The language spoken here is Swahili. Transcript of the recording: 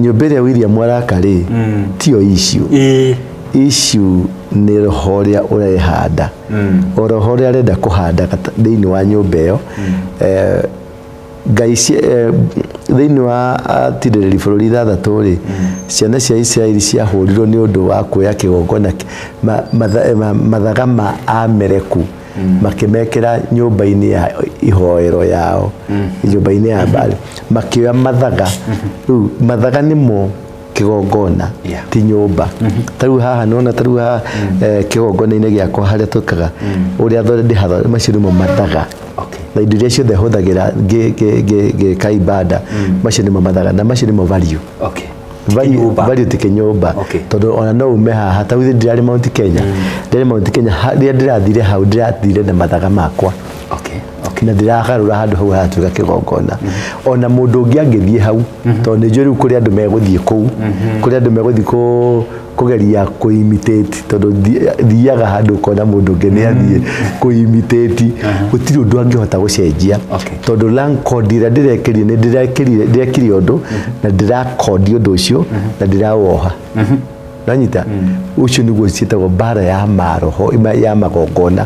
Nyobere William Mwarakari tio issue ni rohoria urehanda orohoria arenda kuhanda thiini wa nyumba iyo gaisi thiini wa tiriri bururi thathatu ri ciana cia Israeli ciahurirwo ni undu wa kuya kigongona mathaga ma amereku makimekera nyumba-ini ya ihoero yao nyumba-ini ya Bali makioya mathaga mathaga nimo kigongona ti nyumba taru haha nona taru haha kigongona-ini giakwa haria tukaga uria ndihatha macio nimo mathaga na indo iria ciothe huthagira kaibada macio nimo mathaga na macio nimo value value tike nyumba tondu ona no ume haha tau ndirari Mount Kenya ria ndirathire hau ndirathire na mathaga makwa na ndiragarura handu hau hatuga kigongona ona mundu ungi angithie hau tondu ni njuri kuri andu meguthie kou kuri andu meguthie kugeria kuimitate tondu thiaga handu kona mundu ungi ni athie kuimitate gutiri undu angihota gucenjia tondu lang code ira ndirekiri ni ndirekiri undu na ndirakodi undu ucio na ndirawoha nanyita ucio niguo cietagwo bara ya maroho ya magongona